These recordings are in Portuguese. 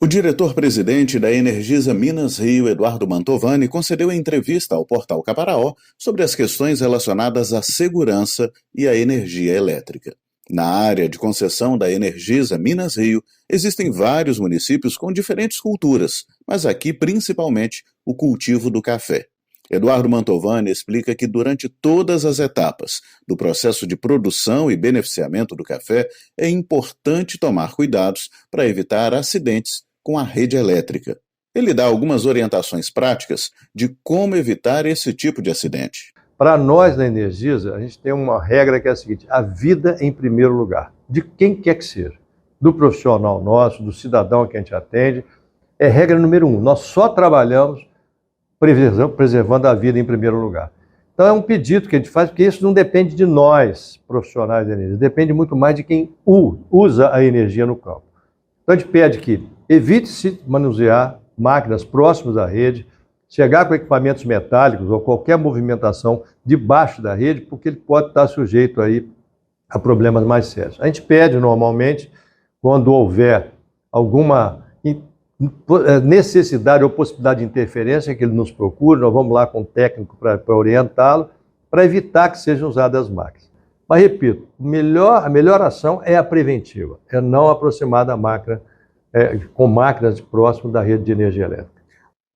O diretor-presidente da Energisa Minas Rio, Eduardo Mantovani, concedeu entrevista ao portal Caparaó sobre as questões relacionadas à segurança e à energia elétrica. Na área de concessão da Energisa Minas Rio, existem vários municípios com diferentes culturas, mas aqui principalmente o cultivo do café. Eduardo Mantovani explica que durante todas as etapas do processo de produção e beneficiamento do café é importante tomar cuidados para evitar acidentes com a rede elétrica. Ele dá algumas orientações práticas de como evitar esse tipo de acidente. Para nós na Energisa, a gente tem uma regra que é a seguinte: a vida em primeiro lugar, de quem quer que seja, do profissional nosso, do cidadão que a gente atende, é regra número 1. Nós só trabalhamos preservando a vida em primeiro lugar. Então é um pedido que a gente faz, porque isso não depende de nós, profissionais da energia, depende muito mais de quem usa a energia no campo. Então a gente pede que evite-se manusear máquinas próximas à rede, chegar com equipamentos metálicos ou qualquer movimentação debaixo da rede, porque ele pode estar sujeito aí a problemas mais sérios. A gente pede normalmente, quando houver alguma necessidade ou possibilidade de interferência, que ele nos procure, nós vamos lá com o técnico para orientá-lo, para evitar que sejam usadas as máquinas. Mas, repito, a melhor ação é a preventiva, é não aproximar da máquina com máquinas próximas da rede de energia elétrica.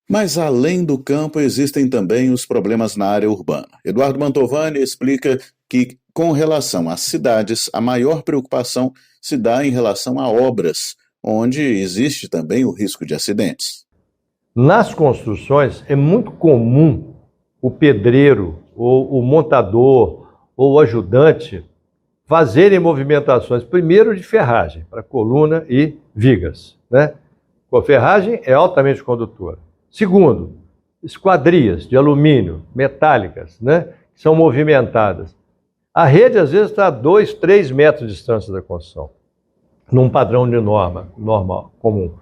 Mas, além do campo, existem também os problemas na área urbana. Eduardo Mantovani explica que, com relação às cidades, a maior preocupação se dá em relação a obras, onde existe também o risco de acidentes. Nas construções, é muito comum o pedreiro, ou o montador, ou o ajudante fazerem movimentações, primeiro de ferragem, para coluna e vigas, né? A ferragem é altamente condutora. Segundo, esquadrias de alumínio, metálicas, né, que são movimentadas. A rede, às vezes, está a 2, 3 metros de distância da construção, num padrão de norma normal, comum.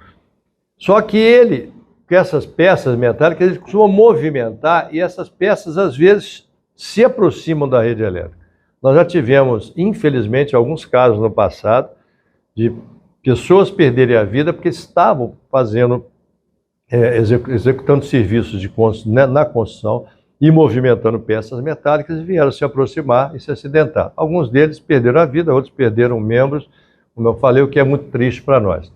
Só que com essas peças metálicas, ele costuma movimentar e essas peças, às vezes, se aproximam da rede elétrica. Nós já tivemos, infelizmente, alguns casos no passado de pessoas perderem a vida porque estavam executando serviços na construção e movimentando peças metálicas e vieram se aproximar e se acidentar. Alguns deles perderam a vida, outros perderam membros, como eu falei, o que é muito triste para nós.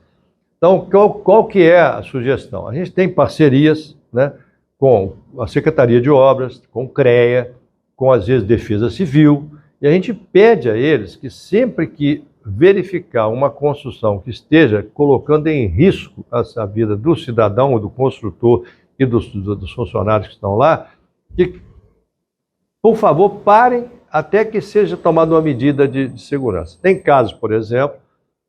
Então, qual que é a sugestão? A gente tem parcerias, né, com a Secretaria de Obras, com o CREA, com, às vezes, Defesa Civil, e a gente pede a eles que sempre que verificar uma construção que esteja colocando em risco a vida do cidadão, do construtor e dos funcionários que estão lá, que, por favor, parem até que seja tomada uma medida de segurança. Tem casos, por exemplo,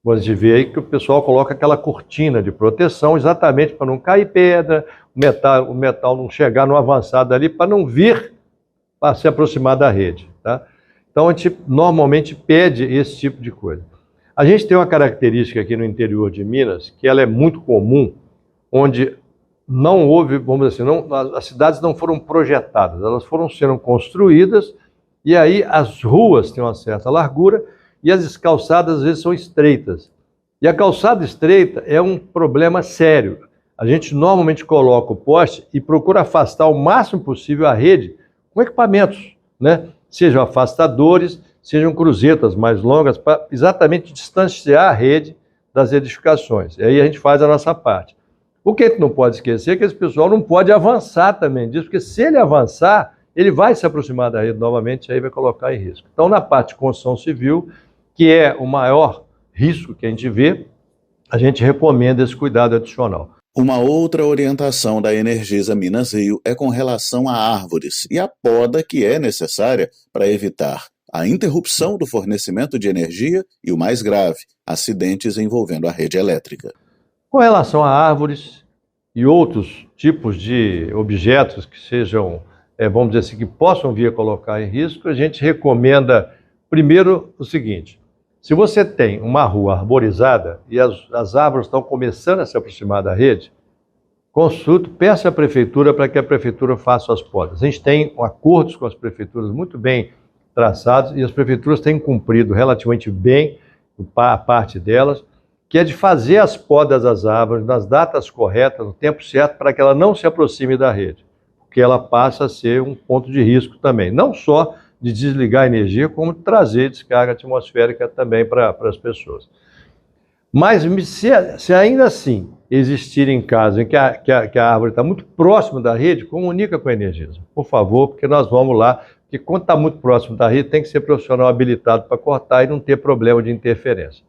a gente vê aí que o pessoal coloca aquela cortina de proteção exatamente para não cair pedra, o metal não chegar no avançado ali, para não vir para se aproximar da rede, tá? Então a gente normalmente pede esse tipo de coisa. A gente tem uma característica aqui no interior de Minas, que ela é muito comum, onde não houve, vamos dizer assim, as cidades não foram projetadas, elas foram sendo construídas, e aí as ruas têm uma certa largura, e as calçadas às vezes são estreitas. E a calçada estreita é um problema sério. A gente normalmente coloca o poste e procura afastar o máximo possível a rede com equipamentos, né? Sejam afastadores, sejam cruzetas mais longas, para exatamente distanciar a rede das edificações. E aí a gente faz a nossa parte. O que a gente não pode esquecer é que esse pessoal não pode avançar também disso, porque se ele avançar, ele vai se aproximar da rede novamente e aí vai colocar em risco. Então, na parte de construção civil, que é o maior risco que a gente vê, a gente recomenda esse cuidado adicional. Uma outra orientação da Energisa Minas Rio é com relação a árvores e a poda que é necessária para evitar a interrupção do fornecimento de energia e, o mais grave, acidentes envolvendo a rede elétrica. Com relação a árvores e outros tipos de objetos que sejam, vamos dizer assim, que possam vir a colocar em risco, a gente recomenda, primeiro, o seguinte: se você tem uma rua arborizada e as árvores estão começando a se aproximar da rede, consulte, peça à prefeitura para que a prefeitura faça as podas. A gente tem acordos com as prefeituras muito bem traçados e as prefeituras têm cumprido relativamente bem a parte delas, que que é de fazer as podas das árvores nas datas corretas, no tempo certo, para que ela não se aproxime da rede, porque ela passa a ser um ponto de risco também, não só de desligar a energia, como de trazer descarga atmosférica também para as pessoas. Mas se ainda assim existirem casos em que a árvore está muito próxima da rede, comunica com a Energisa, por favor, porque nós vamos lá, porque quando está muito próximo da rede, tem que ser profissional habilitado para cortar e não ter problema de interferência.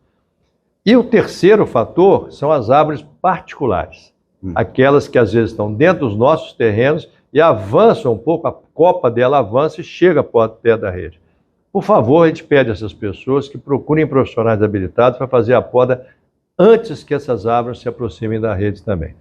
E o terceiro fator são as árvores particulares, aquelas que às vezes estão dentro dos nossos terrenos e avançam um pouco, a copa dela avança e chega perto da rede. Por favor, a gente pede a essas pessoas que procurem profissionais habilitados para fazer a poda antes que essas árvores se aproximem da rede também.